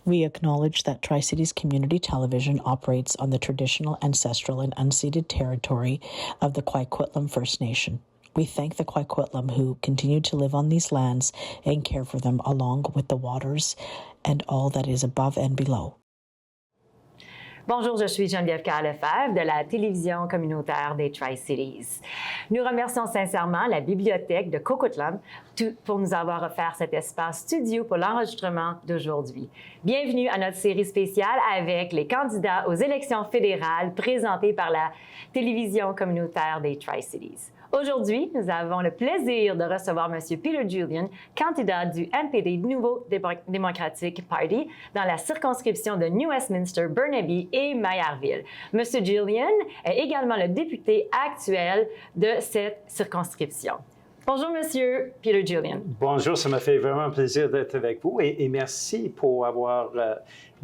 We acknowledge that Tri-Cities Community Television operates on the traditional, ancestral, and unceded territory of the Coquitlam First Nation. We thank the Coquitlam who continue to live on these lands and care for them along with the waters and all that is above and below. Bonjour, je suis Geneviève Carr-Lefebvre de la télévision communautaire des Tri-Cities. Nous remercions sincèrement la Bibliothèque de Coquitlam pour nous avoir offert cet espace studio pour l'enregistrement d'aujourd'hui. Bienvenue à notre série spéciale avec les candidats aux élections fédérales présentées par la télévision communautaire des Tri-Cities. Aujourd'hui, nous avons le plaisir de recevoir M. Peter Julian, candidat du NPD Nouveau Democratic Party dans la circonscription de New Westminster, Burnaby et Maillardville. M. Julian est également le député actuel de cette circonscription. Bonjour, M. Peter Julian. Bonjour, ça me fait vraiment plaisir d'être avec vous et merci pour avoir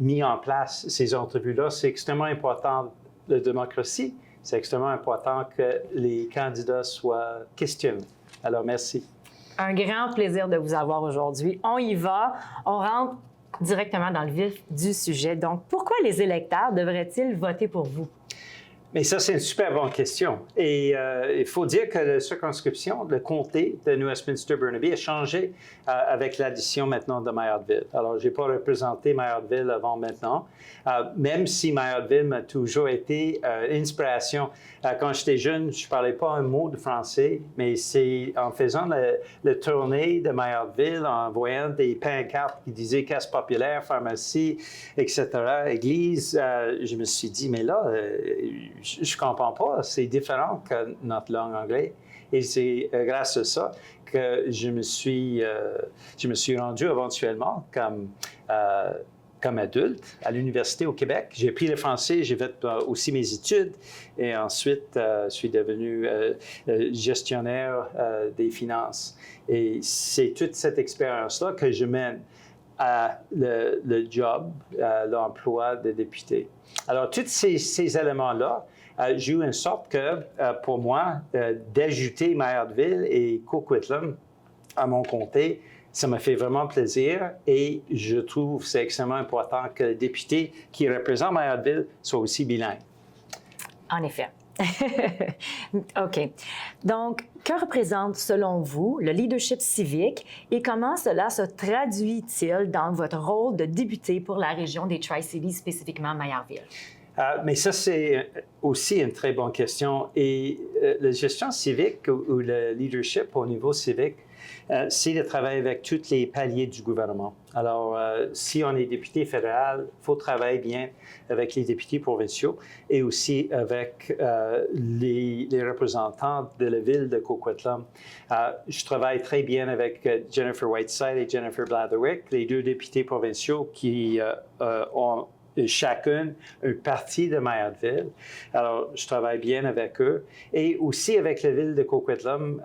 mis en place ces entrevues-là. C'est extrêmement important, la démocratie. C'est extrêmement important que les candidats soient questionnés. Alors, merci. Un grand plaisir de vous avoir aujourd'hui. On y va. On rentre directement dans le vif du sujet. Donc, pourquoi les électeurs devraient-ils voter pour vous? Mais ça, c'est une super bonne question. Et il faut dire que la circonscription, le comté de New Westminster-Burnaby a changé avec l'addition maintenant de Maillardville. Alors, je n'ai pas représenté Maillardville avant maintenant, même si Maillardville m'a toujours été inspiration. Quand j'étais jeune, je ne parlais pas un mot de français, mais c'est en faisant le tournée de Maillardville, en voyant des pancartes qui disaient casse populaire, pharmacie, etc., église, je me suis dit, mais là, je ne comprends pas, c'est différent que notre langue anglaise. Et c'est grâce à ça que je me suis rendu éventuellement comme adulte à l'université au Québec. J'ai pris le français, j'ai fait aussi mes études et ensuite je suis devenu gestionnaire des finances. Et c'est toute cette expérience-là que je mène à le job, à l'emploi de député. Alors, tous ces éléments-là j'ai eu une sorte que, pour moi, d'ajouter Maillardville et Coquitlam à mon comté, ça me fait vraiment plaisir et je trouve que c'est extrêmement important que le député qui représente Maillardville soit aussi bilingue. En effet. OK. Donc, que représente, selon vous, le leadership civique et comment cela se traduit-il dans votre rôle de député pour la région des Tri-Cities, spécifiquement Maillardville? Mais ça, c'est aussi une très bonne question. Et la gestion civique ou le leadership au niveau civique, c'est de travailler avec tous les paliers du gouvernement. Alors, si on est député fédéral, il faut travailler bien avec les députés provinciaux et aussi avec les représentants de la ville de Coquitlam. Je travaille très bien avec Jennifer Whiteside et Jennifer Blatherwick, les deux députés provinciaux qui ont chacune un parti de Maillardville. Alors, je travaille bien avec eux. Et aussi avec la ville de Coquitlam,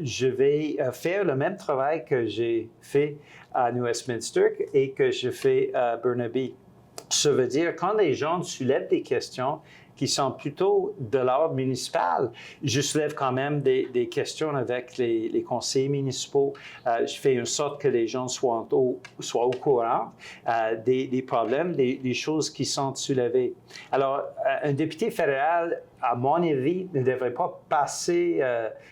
je vais faire le même travail que j'ai fait à New Westminster et que je fais à Burnaby. Ça veut dire, quand les gens soulèvent des questions qui sont plutôt de l'ordre municipal, je soulève quand même des questions avec les conseillers municipaux. Je fais en sorte que les gens soient au courant des problèmes, des choses qui sont soulevées. Alors, un député fédéral, à mon avis, ne devrait pas passer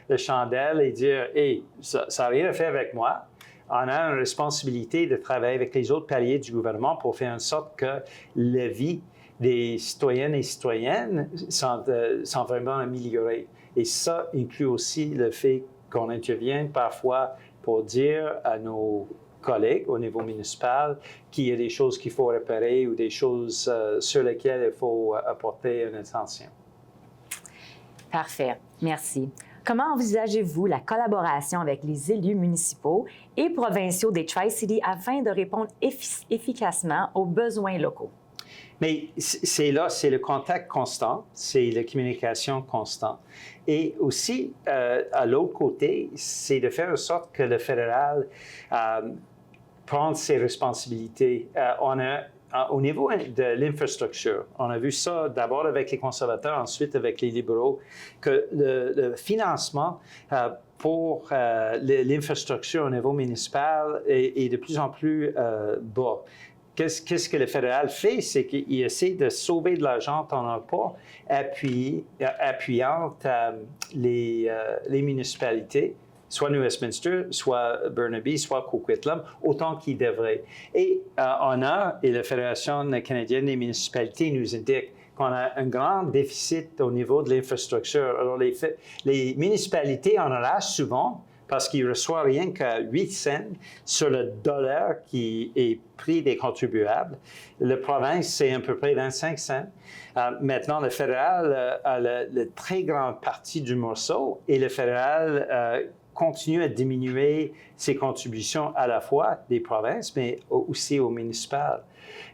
le chandelle et dire « Hey, ça n'a rien à faire avec moi ». On a une responsabilité de travailler avec les autres paliers du gouvernement pour faire en sorte que la vie des citoyennes et citoyennes sont vraiment améliorées. Et ça inclut aussi le fait qu'on intervienne parfois pour dire à nos collègues au niveau municipal qu'il y a des choses qu'il faut réparer ou des choses sur lesquelles il faut apporter une attention. Parfait. Merci. Comment envisagez-vous la collaboration avec les élus municipaux et provinciaux des Tri-Cities afin de répondre efficacement aux besoins locaux? Mais c'est le contact constant, c'est la communication constante. Et aussi, à l'autre côté, c'est de faire en sorte que le fédéral prenne ses responsabilités. On a au niveau de l'infrastructure, on a vu ça d'abord avec les conservateurs, ensuite avec les libéraux, que le financement pour l'infrastructure au niveau municipal est de plus en plus bas. Qu'est-ce que le fédéral fait? C'est qu'il essaie de sauver de l'argent en n'en pas, appuyant les municipalités, soit New Westminster, soit Burnaby, soit Coquitlam, autant qu'ils devraient. Et et la Fédération canadienne des municipalités nous indique qu'on a un grand déficit au niveau de l'infrastructure. Alors, les municipalités en arrachent souvent parce qu'ils ne reçoivent rien qu'à 8 cents sur le dollar qui est pris des contribuables. La province, c'est à peu près 25 cents. Maintenant, le fédéral a la très grande partie du morceau et le fédéral continue à diminuer ses contributions à la fois des provinces, mais aussi aux municipales.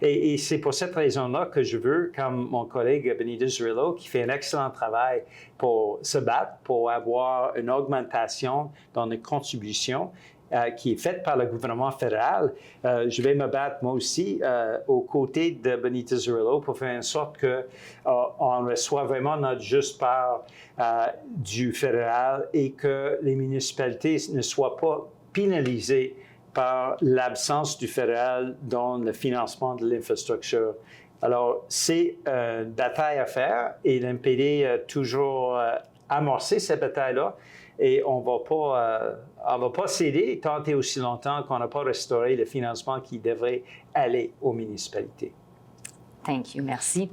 Et c'est pour cette raison-là que je veux, comme mon collègue Benita Zarrillo, qui fait un excellent travail pour se battre, pour avoir une augmentation dans les contributions qui est faite par le gouvernement fédéral, je vais me battre moi aussi aux côtés de Benita Zarrillo pour faire en sorte qu'on reçoit vraiment notre juste part du fédéral et que les municipalités ne soient pas pénalisées par l'absence du fédéral dans le financement de l'infrastructure. Alors, c'est une bataille à faire et l'NPD a toujours amorcé cette bataille-là et on ne va pas céder tant et aussi longtemps qu'on n'a pas restauré le financement qui devrait aller aux municipalités. Thank you, merci.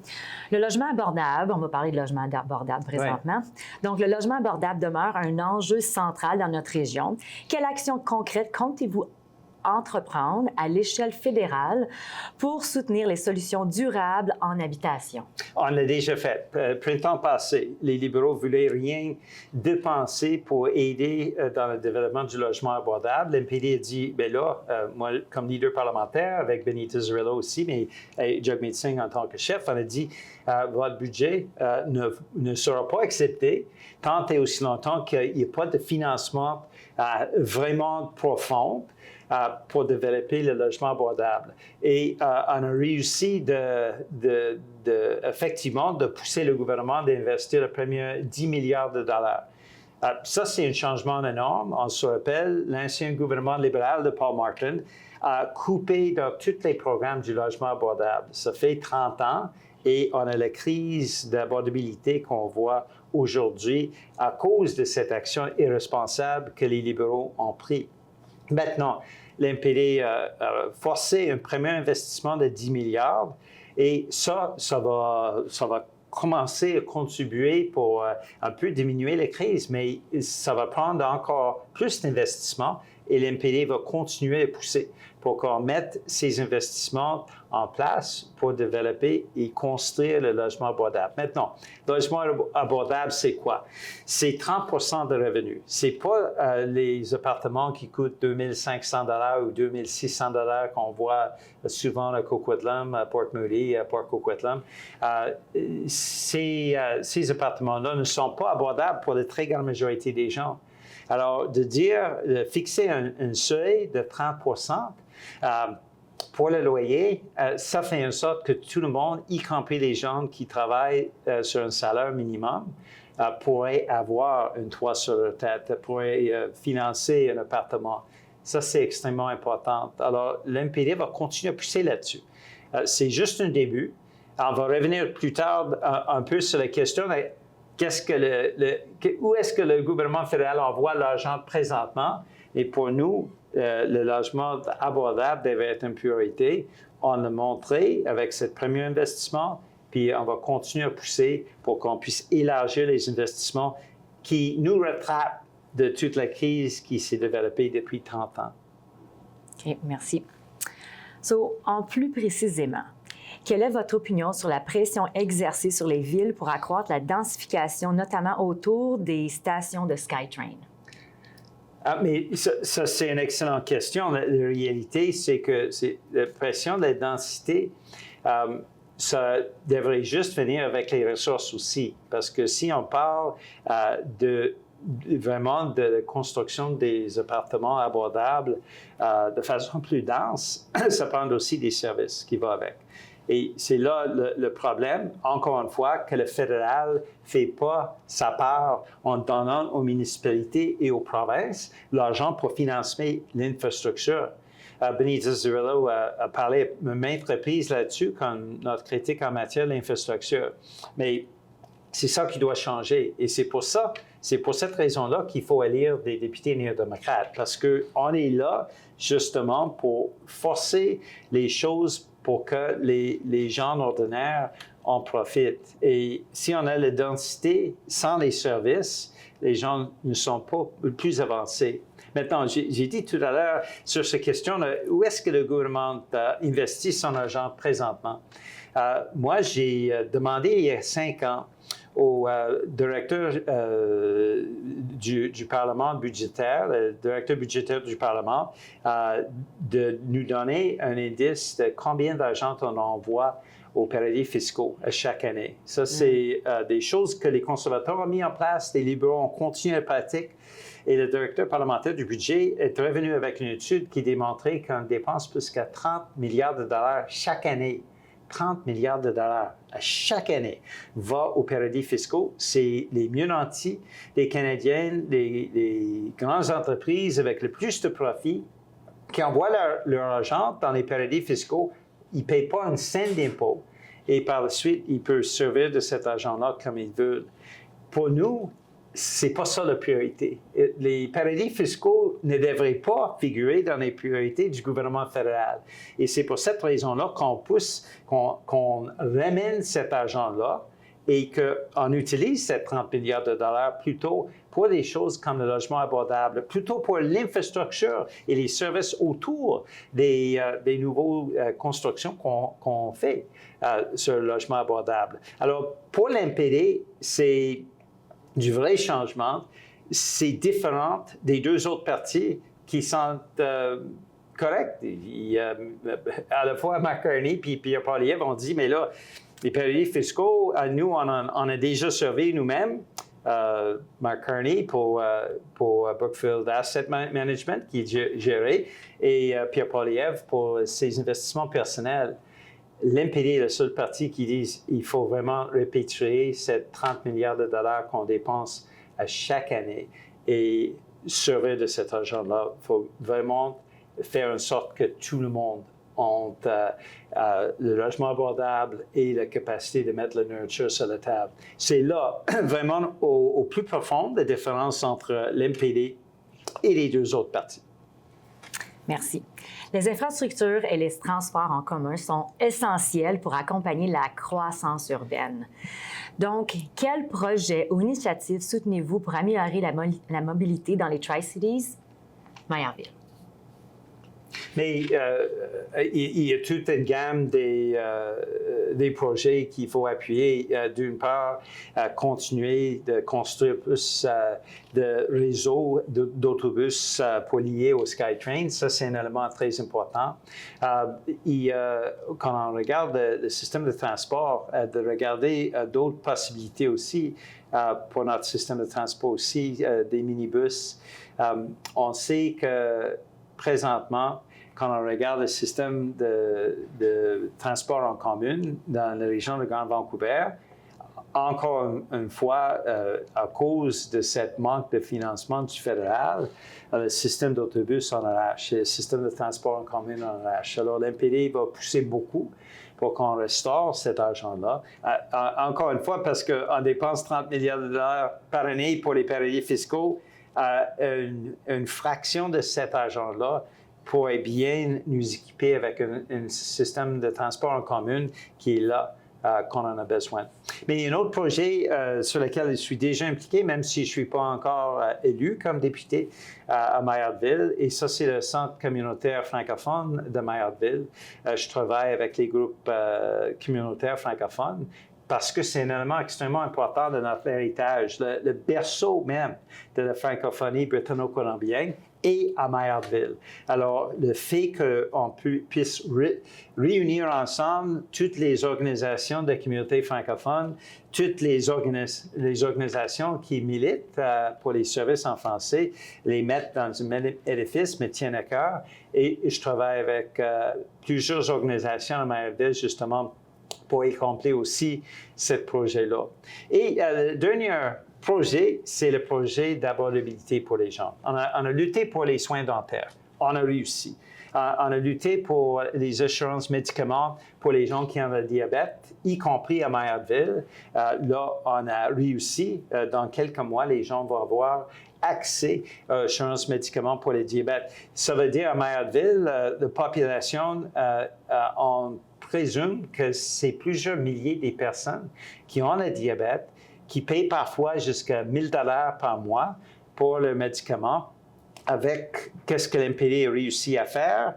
Le logement abordable, on va parler de logement abordable présentement. Oui. Donc, le logement abordable demeure un enjeu central dans notre région. Quelle action concrète comptez-vous entreprendre à l'échelle fédérale pour soutenir les solutions durables en habitation? On l'a déjà fait. Printemps passé, les libéraux ne voulaient rien dépenser pour aider dans le développement du logement abordable. L'NPD a dit, bien là, moi, comme leader parlementaire, avec Benita Zarrillo aussi, mais Jagmeet Singh en tant que chef, on a dit, votre budget ne sera pas accepté tant et aussi longtemps qu'il n'y a pas de financement vraiment profond pour développer le logement abordable. Et on a réussi effectivement de pousser le gouvernement d'investir le premier 10 milliards de dollars. Ça, c'est un changement énorme. On se rappelle, l'ancien gouvernement libéral de Paul Martin a coupé dans tous les programmes du logement abordable. Ça fait 30 ans et on a la crise d'abordabilité qu'on voit aujourd'hui à cause de cette action irresponsable que les libéraux ont prise. Maintenant, l'NPD a forcé un premier investissement de 10 milliards et ça va commencer à contribuer pour un peu diminuer la crise, mais ça va prendre encore plus d'investissements et l'NPD va continuer à pousser pour qu'on mette ces investissements en place pour développer et construire le logement abordable. Maintenant, le logement abordable, c'est quoi? C'est 30 % de revenus. Ce n'est pas les appartements qui coûtent 2 500 $ ou 2 600 $ qu'on voit souvent à Coquitlam, à Port Moody, à Port Coquitlam. Ces appartements-là ne sont pas abordables pour la très grande majorité des gens. Alors, de fixer un seuil de 30 % pour le loyer, ça fait en sorte que tout le monde, y compris les gens qui travaillent sur un salaire minimum, pourraient avoir un toit sur leur tête, pourraient financer un appartement. Ça, c'est extrêmement important. Alors, l'NPD va continuer à pousser là-dessus. C'est juste un début. On va revenir plus tard un peu sur la question de où est-ce que le gouvernement fédéral envoie l'argent présentement? Et pour nous, le logement abordable devait être une priorité. On l'a montré avec ce premier investissement, puis on va continuer à pousser pour qu'on puisse élargir les investissements qui nous rattrapent de toute la crise qui s'est développée depuis 30 ans. OK, merci. En plus précisément, quelle est votre opinion sur la pression exercée sur les villes pour accroître la densification, notamment autour des stations de SkyTrain? Mais ça, c'est une excellente question. La réalité, c'est que la pression de la densité, ça devrait juste venir avec les ressources aussi. Parce que si on parle de vraiment de la construction des appartements abordables de façon plus dense, ça prend aussi des services qui vont avec. Et c'est là le problème, encore une fois, que le fédéral ne fait pas sa part en donnant aux municipalités et aux provinces l'argent pour financer l'infrastructure. Benita Zarrillo a parlé maintes reprises là-dessus comme notre critique en matière d'infrastructure. Mais c'est ça qui doit changer. Et c'est pour cette raison-là qu'il faut élire des députés néo-démocrates, parce qu'on est là justement pour forcer les choses pour que les gens ordinaires en profitent. Et si on a la densité sans les services, les gens ne sont pas plus avancés. Maintenant, j'ai dit tout à l'heure sur cette question, où est-ce que le gouvernement investit son argent présentement? Moi, j'ai demandé il y a 5 ans au directeur du Parlement budgétaire, le directeur budgétaire du Parlement, de nous donner un indice de combien d'argent on envoie aux paradis fiscaux chaque année. Ça, c'est des choses que les conservateurs ont mis en place, les libéraux ont continué à pratiquer. Et le directeur parlementaire du budget est revenu avec une étude qui démontrait qu'on dépense plus qu'à 30 milliards de dollars chaque année. 30 milliards de dollars à chaque année va aux paradis fiscaux. C'est les mieux nantis, les Canadiens, les grandes entreprises avec le plus de profit qui envoient leur argent dans les paradis fiscaux. Ils ne payent pas un cent d'impôt et par la suite, ils peuvent servir de cet argent-là comme ils veulent. Pour nous, c'est pas ça la priorité. Les paradis fiscaux ne devraient pas figurer dans les priorités du gouvernement fédéral. Et c'est pour cette raison-là qu'on ramène cet argent-là et qu'on utilise ces 30 milliards de dollars plutôt pour des choses comme le logement abordable, plutôt pour l'infrastructure et les services autour des nouvelles constructions qu'on fait sur le logement abordable. Alors, pour l'NPD, c'est du vrai changement, c'est différent des deux autres partis qui sont corrects. À la fois Mark Carney et Pierre Poilievre ont dit, mais là, les paradis fiscaux, nous, on a déjà servi nous-mêmes. Mark Carney pour Brookfield Asset Management, qui est géré, et Pierre Poilievre pour ses investissements personnels. L'NPD est le seul parti qui dit qu'il faut vraiment répatrier ces 30 milliards de dollars qu'on dépense à chaque année et servir de cet argent-là. Il faut vraiment faire en sorte que tout le monde ait le logement abordable et la capacité de mettre le nurture sur la table. C'est là, vraiment, au plus profond, la différence entre l'NPD et les deux autres partis. Merci. Les infrastructures et les transports en commun sont essentiels pour accompagner la croissance urbaine. Donc, quels projets ou initiatives soutenez-vous pour améliorer la mobilité dans les Tri-Cities? Meyerville. Mais il y a toute une gamme des projets qu'il faut appuyer. D'une part, continuer de construire plus de réseaux d'autobus pour lier au SkyTrain. Ça, c'est un élément très important. Quand on regarde le système de transport, de regarder d'autres possibilités aussi pour notre système de transport aussi, des minibus. On sait que présentement, quand on regarde le système de transport en commun dans la région de Grand Vancouver, encore une fois, à cause de ce manque de financement du fédéral, le système d'autobus en arrache, le système de transport en commun en arrache. Alors, l'NPD va pousser beaucoup pour qu'on restaure cet argent-là. Encore une fois, parce qu'on dépense 30 milliards de dollars par année pour les paradis fiscaux, une fraction de cet argent-là pourrait bien nous équiper avec un système de transport en commun qui est là, qu'on en a besoin. Mais il y a un autre projet sur lequel je suis déjà impliqué, même si je ne suis pas encore élu comme député à Meyerville, et ça, c'est le Centre communautaire francophone de Meyerville. Je travaille avec les groupes communautaires francophones parce que c'est un élément extrêmement important de notre héritage, le berceau même de la francophonie britanno-colombienne et à Maillardville. Alors, le fait qu'on puisse réunir ensemble toutes les organisations de la communauté francophone, toutes les organisations qui militent pour les services en français, les mettre dans un même édifice me tiennent à cœur. Et je travaille avec plusieurs organisations à Maillardville, justement, pour accomplir aussi ce projet-là. Et le dernier projet, c'est le projet d'abordabilité pour les gens. On a lutté pour les soins dentaires. On a réussi. On a lutté pour les assurances médicaments pour les gens qui ont le diabète, y compris à Maillardville. Là, on a réussi. Dans quelques mois, les gens vont avoir accès à l'assurance médicaments pour les diabètes. Ça veut dire à Maillardville, la population, on présume que c'est plusieurs milliers de personnes qui ont le diabète, qui payent parfois jusqu'à 1 000 $ par mois pour leurs médicaments. Avec qu'est-ce que l'MPD a réussi à faire,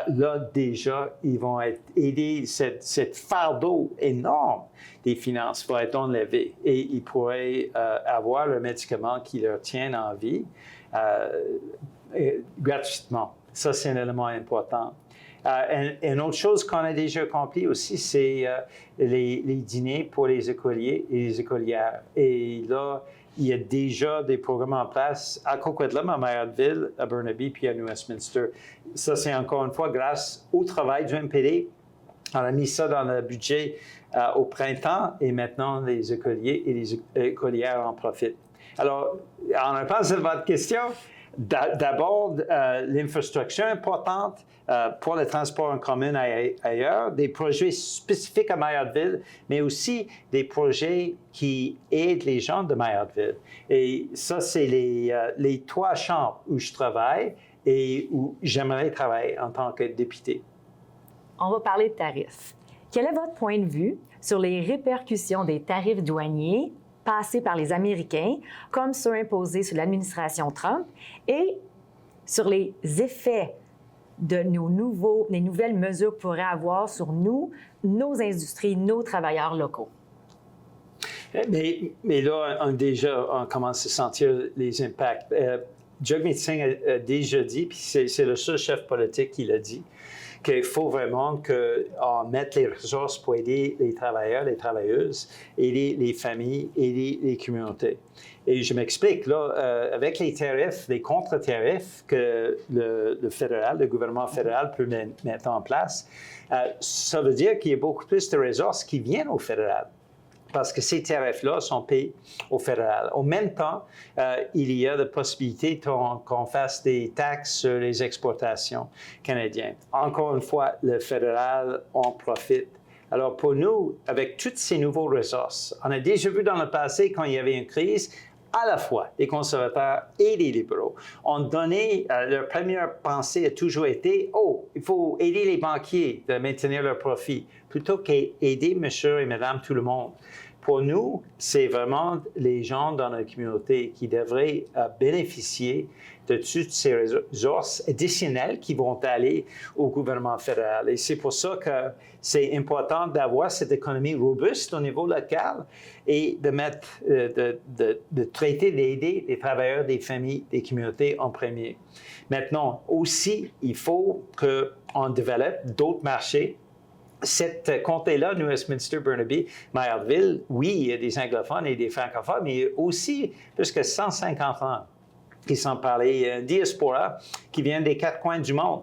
là, déjà, ils vont être aidés. Cette fardeau énorme des finances va être enlevé et ils pourraient avoir le médicament qui leur tient en vie gratuitement. Ça, c'est un élément important. Une autre chose qu'on a déjà accompli aussi, c'est les dîners pour les écoliers et les écolières. Et là, il y a déjà des programmes en place à Coquitlam, à Maillardville, à Burnaby, puis à New Westminster. Ça, c'est encore une fois grâce au travail du MPD. On a mis ça dans le budget au printemps et maintenant les écoliers et les écolières en profitent. Alors, en réponse à votre question, d'abord, l'infrastructure importante pour le transport en commun ailleurs, des projets spécifiques à Maillardville, mais aussi des projets qui aident les gens de Maillardville. Et ça, c'est les 3 champs où je travaille et où j'aimerais travailler en tant que député. On va parler de tarifs. Quel est votre point de vue sur les répercussions des tarifs douaniers passés par les Américains, comme ceux imposés sous l'administration Trump, et sur les effets de les nouvelles mesures pourraient avoir sur nous, nos industries, nos travailleurs locaux? Mais là, on commence à sentir les impacts. Jagmeet Singh a déjà dit, puis c'est le seul chef politique qui l'a dit, qu'il faut vraiment qu'on mette les ressources pour aider les travailleurs, les travailleuses, aider les familles, aider les communautés. Et je m'explique, là, avec les tarifs, les contre-tarifs que le gouvernement fédéral peut mettre en place, ça veut dire qu'il y a beaucoup plus de ressources qui viennent au fédéral, parce que ces tarifs-là sont payés au fédéral. En même temps, il y a la possibilité qu'on fasse des taxes sur les exportations canadiennes. Encore une fois, le fédéral en profite. Alors pour nous, avec toutes ces nouvelles ressources, on a déjà vu dans le passé, quand il y avait une crise, à la fois les conservateurs et les libéraux ont donné, leur première pensée a toujours été « Oh, il faut aider les banquiers de maintenir leurs profits » plutôt qu'aider monsieur et madame tout le monde. Pour nous, c'est vraiment les gens dans la communauté qui devraient bénéficier de toutes ces ressources additionnelles qui vont aller au gouvernement fédéral. Et c'est pour ça que c'est important d'avoir cette économie robuste au niveau local et de traiter d'aider les travailleurs, des familles, des communautés en premier. Maintenant, aussi, il faut qu'on développe d'autres marchés. Cette comté-là, New Westminster, Burnaby, Maillardville, oui, il y a des anglophones et des francophones, mais il y a aussi plus que 150 ans qui sont parlés, diaspora, qui viennent des 4 coins du monde.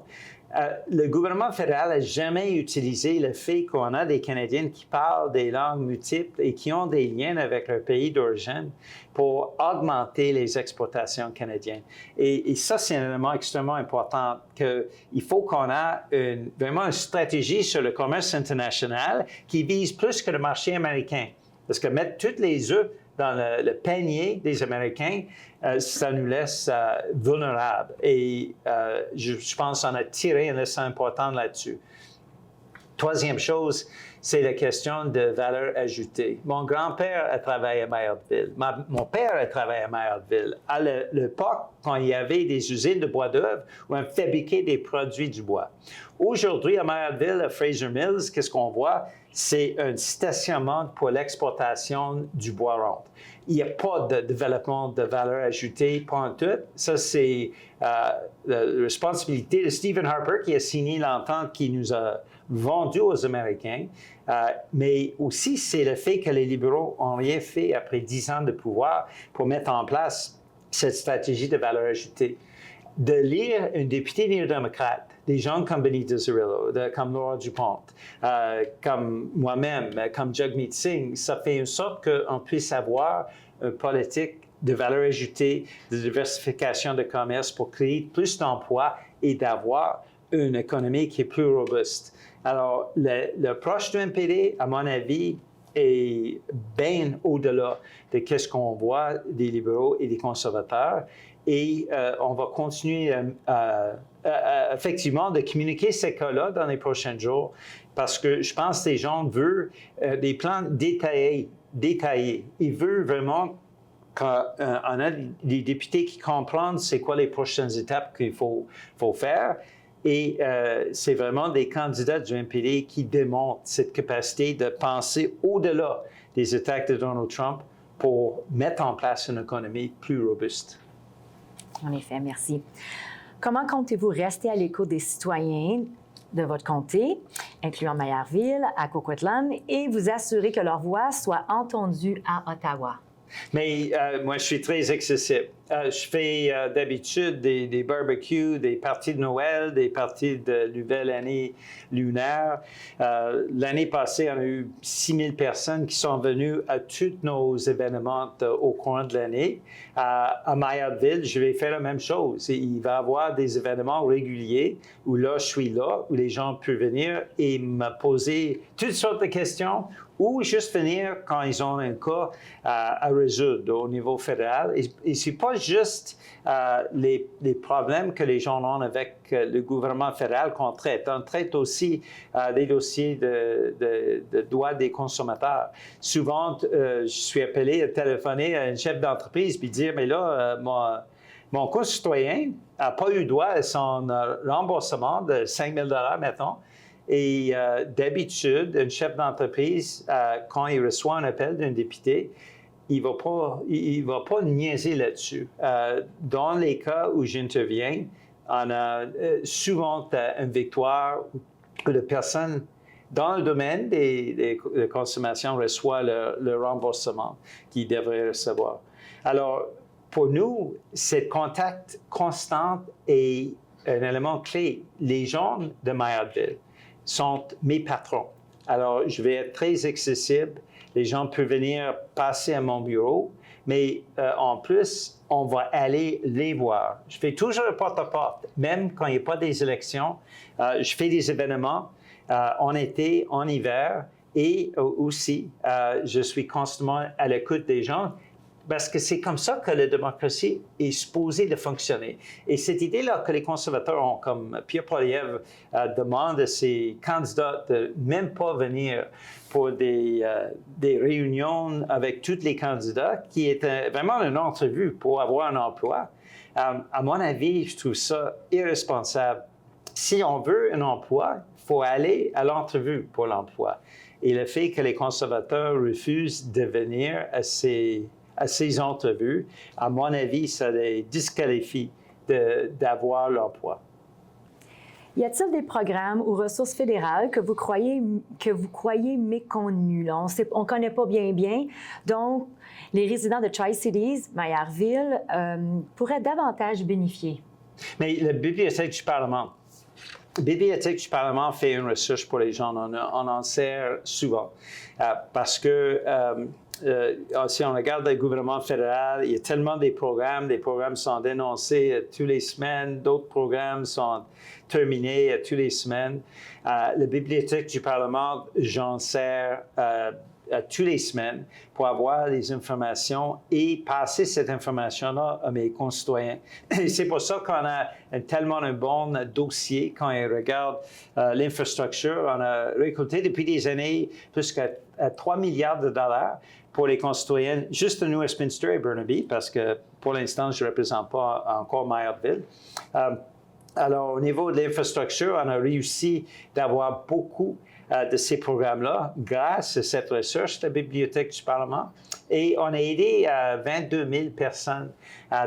Le gouvernement fédéral n'a jamais utilisé le fait qu'on a des Canadiens qui parlent des langues multiples et qui ont des liens avec leur pays d'origine pour augmenter les exportations canadiennes. Et ça, c'est un élément extrêmement important, qu'il faut qu'on ait vraiment une stratégie sur le commerce international qui vise plus que le marché américain. Parce que mettre tous les œufs dans le panier des Américains, ça nous laisse vulnérables. Et je pense qu'on a tiré un leçon important là-dessus. Troisième chose, c'est la question de valeur ajoutée. Mon grand-père a travaillé à Maillardville. Mon père a travaillé à Maillardville. À l'époque, quand il y avait des usines de bois d'œuvre où on fabriquait des produits du bois. Aujourd'hui, à Maillardville, à Fraser Mills, qu'est-ce qu'on voit? C'est un stationnement pour l'exportation du bois rond. Il n'y a pas de développement de valeur ajoutée, pas en tout. Ça, c'est la responsabilité de Stephen Harper qui a signé l'entente qui nous a vendu aux Américains. Mais aussi, c'est le fait que les libéraux n'ont rien fait après 10 ans de pouvoir pour mettre en place cette stratégie de valeur ajoutée. De lire un député néo-démocrate, des gens comme Benita Cirillo, comme Laura Dupont, comme moi-même, comme Jagmeet Singh, ça fait en sorte qu'on puisse avoir une politique de valeur ajoutée, de diversification de commerce pour créer plus d'emplois et d'avoir une économie qui est plus robuste. Alors, l'approche du NPD, à mon avis, est bien au-delà de ce qu'on voit des libéraux et des conservateurs. Et on va continuer effectivement de communiquer ces cas-là dans les prochains jours parce que je pense que les gens veulent des plans détaillés. Ils veulent vraiment qu'on a des députés qui comprennent c'est quoi les prochaines étapes qu'il faut faire. Et c'est vraiment des candidats du NPD qui démontrent cette capacité de penser au-delà des attaques de Donald Trump pour mettre en place une économie plus robuste. En effet, merci. Comment comptez-vous rester à l'écoute des citoyens de votre comté, incluant Maillardville, à Coquitlam, et vous assurer que leur voix soit entendue à Ottawa? Mais moi, je suis très accessible. Je fais d'habitude des barbecues, des parties de Noël, des parties de nouvelle année lunaire. L'année passée, on a eu 6 000 personnes qui sont venues à tous nos événements au cours de l'année. À Maillardville, je vais faire la même chose. Il va y avoir des événements réguliers où là, je suis là, où les gens peuvent venir et me poser toutes sortes de questions ou juste venir quand ils ont un cas à résoudre au niveau fédéral. Et ce n'est pas juste les problèmes que les gens ont avec le gouvernement fédéral qu'on traite. On traite aussi des dossiers de droits des consommateurs. Souvent, je suis appelé à téléphoner à un chef d'entreprise puis dire, mais là, mon concitoyen n'a pas eu droit à son remboursement de 5 000 $, mettons. Et d'habitude, un chef d'entreprise, quand il reçoit un appel d'un député, il ne va pas niaiser là-dessus. Dans les cas où j'interviens, on a souvent une victoire où la personne dans le domaine des consommations reçoit le remboursement qu'il devrait recevoir. Alors, pour nous, ce contact constant est un élément clé. Les gens de Maillardville sont mes patrons. Alors, je vais être très accessible. Les gens peuvent venir passer à mon bureau, mais en plus, on va aller les voir. Je fais toujours le porte-à-porte, même quand il n'y a pas des élections. Je fais des événements en été, en hiver, et aussi, je suis constamment à l'écoute des gens. Parce que c'est comme ça que la démocratie est supposée de fonctionner. Et cette idée-là que les conservateurs ont, comme Pierre Poilievre demande à ses candidats de même pas venir pour des réunions avec tous les candidats, qui est vraiment une entrevue pour avoir un emploi, à mon avis, je trouve ça irresponsable. Si on veut un emploi, il faut aller à l'entrevue pour l'emploi. Et le fait que les conservateurs refusent de venir à ces entrevues, à mon avis, ça les disqualifie d'avoir l'emploi. Y a-t-il des programmes ou ressources fédérales que vous croyez méconnus? On ne connaît pas bien. Donc, les résidents de Tri-Cities, Maillardville, pourraient davantage bénéficier. Mais la Bibliothèque du Parlement. La Bibliothèque du Parlement fait une recherche pour les gens. On en sert souvent. Parce que si on regarde le gouvernement fédéral, il y a tellement des programmes sont dénoncés toutes les semaines, d'autres programmes sont terminés toutes les semaines. La Bibliothèque du Parlement, j'en sers tous les semaines pour avoir les informations et passer cette information-là à mes concitoyens. Et c'est pour ça qu'on a tellement un bon dossier quand ils regardent l'infrastructure. On a récolté depuis des années plus qu'à 3 milliards de dollars pour les concitoyens, juste à New Westminster et Burnaby, parce que pour l'instant, je ne représente pas encore Maillardville. Alors, au niveau de l'infrastructure, on a réussi d'avoir beaucoup de ces programmes-là grâce à cette recherche de la Bibliothèque du Parlement. Et on a aidé 22 000 personnes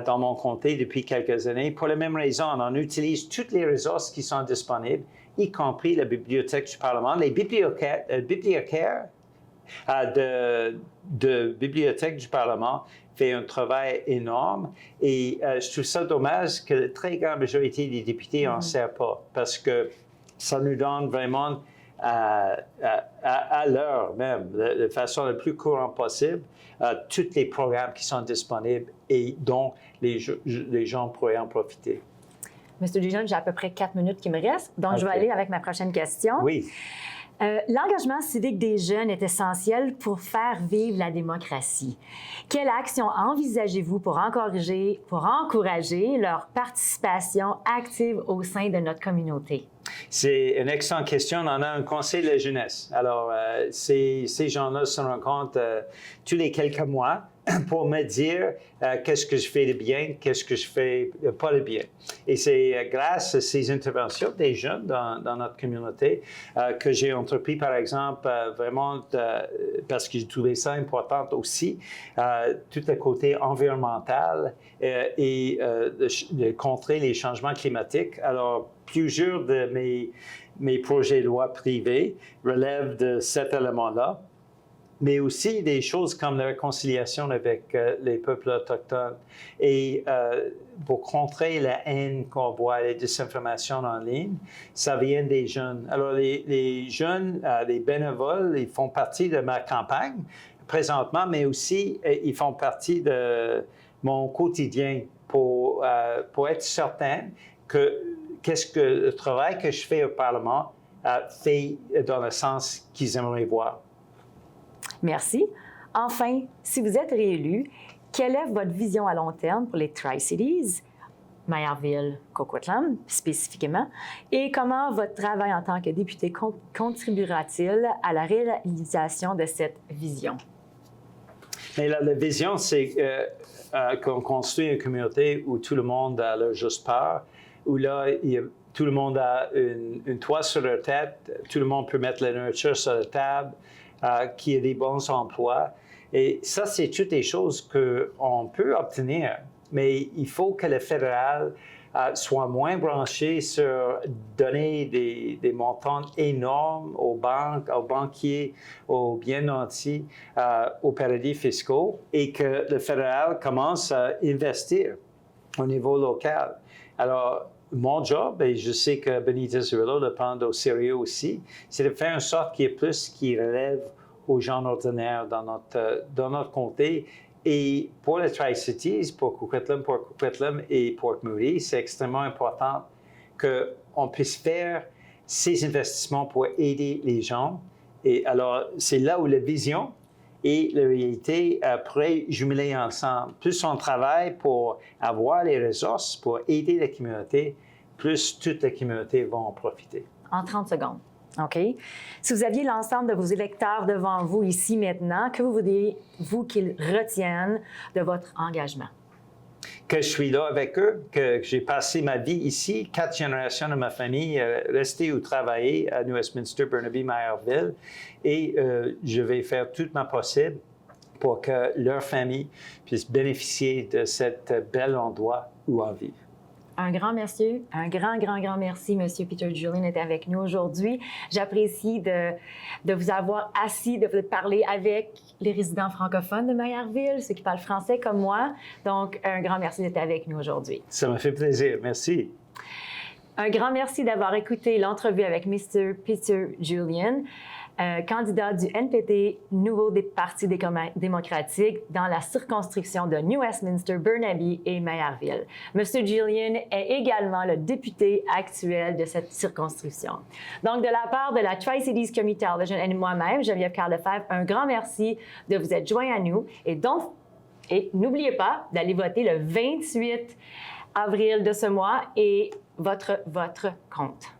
dans mon comté depuis quelques années. Pour la même raison, on utilise toutes les ressources qui sont disponibles, y compris la Bibliothèque du Parlement. Les bibliothécaires de Bibliothèque du Parlement fait un travail énorme et je trouve ça dommage que la très grande majorité des députés n'en servent pas parce que ça nous donne vraiment à l'heure même, de façon la plus courante possible, tous les programmes qui sont disponibles et dont les gens pourraient en profiter. M. Julian, j'ai à peu près 4 minutes qui me restent, donc je vais aller avec ma prochaine question. Oui. L'engagement civique des jeunes est essentiel pour faire vivre la démocratie. Quelle action envisagez-vous pour encourager leur participation active au sein de notre communauté? C'est une excellente question. On a un conseil de la jeunesse. Alors, ces gens-là se rencontrent tous les quelques mois pour me dire qu'est-ce que je fais de bien, qu'est-ce que je fais pas de bien. Et c'est grâce à ces interventions des jeunes dans notre communauté que j'ai entrepris, par exemple, vraiment, parce que j'ai trouvé ça important aussi, tout le côté environnemental et de contrer les changements climatiques. Alors, plusieurs de mes projets de loi privés relèvent de cet élément-là, mais aussi des choses comme la réconciliation avec les peuples autochtones et pour contrer la haine qu'on voit, les désinformations en ligne, ça vient des jeunes. Alors, les jeunes, les bénévoles, ils font partie de ma campagne présentement, mais aussi ils font partie de mon quotidien pour être certain qu'est-ce que le travail que je fais au Parlement fait dans le sens qu'ils aimeraient voir. Merci. Enfin, si vous êtes réélu, quelle est votre vision à long terme pour les Tri-Cities, Maillardville, Coquitlam spécifiquement, et comment votre travail en tant que député contribuera-t-il à la réalisation de cette vision? Mais la vision, c'est qu'on construit une communauté où tout le monde a leur juste part, où là, tout le monde a une toit sur leur tête, tout le monde peut mettre la nourriture sur la table, qu'il y ait des bons emplois. Et ça, c'est toutes des choses qu'on peut obtenir, mais il faut que le fédéral soit moins branché sur donner des montants énormes aux banques, aux banquiers, aux bien nantis, aux paradis fiscaux, et que le fédéral commence à investir au niveau local. Alors, mon job, et je sais que Benita Cirillo le prend au sérieux aussi, c'est de faire en sorte qu'il y ait plus qui relève aux gens ordinaires dans notre comté. Et pour les Tri-Cities, pour Coquitlam et Port Moody, c'est extrêmement important qu'on puisse faire ces investissements pour aider les gens. Et alors, c'est là où la vision et la réalité pourraient jumeler ensemble. Plus on travaille pour avoir les ressources pour aider la communauté, plus toute la communauté va en profiter. En 30 secondes. OK. Si vous aviez l'ensemble de vos électeurs devant vous ici maintenant, que vous voudriez-vous qu'ils retiennent de votre engagement? Que je suis là avec eux, que j'ai passé ma vie ici, 4 générations de ma famille, rester ou travailler à New Westminster, Burnaby, Maillardville, et je vais faire tout ma possible pour que leur famille puisse bénéficier de cet bel endroit où en vivre. Un grand merci, un grand merci, M. Peter Julian est avec nous aujourd'hui. J'apprécie de vous avoir assis, de vous parler avec les résidents francophones de Maillardville, ceux qui parlent français comme moi. Donc, un grand merci d'être avec nous aujourd'hui. Ça me fait plaisir. Merci. Un grand merci d'avoir écouté l'entrevue avec Mr. Peter Julian. candidat du NPD, nouveau Parti démocratique, dans la circonscription de New Westminster, Burnaby et Mayerville. M. Gillian est également le député actuel de cette circonscription. Donc, de la part de la Tri-Cities Community Television et moi-même, Geneviève Carl-Lefebvre, un grand merci de vous être joints à nous. Et n'oubliez pas d'aller voter le 28 avril de ce mois et votre compte.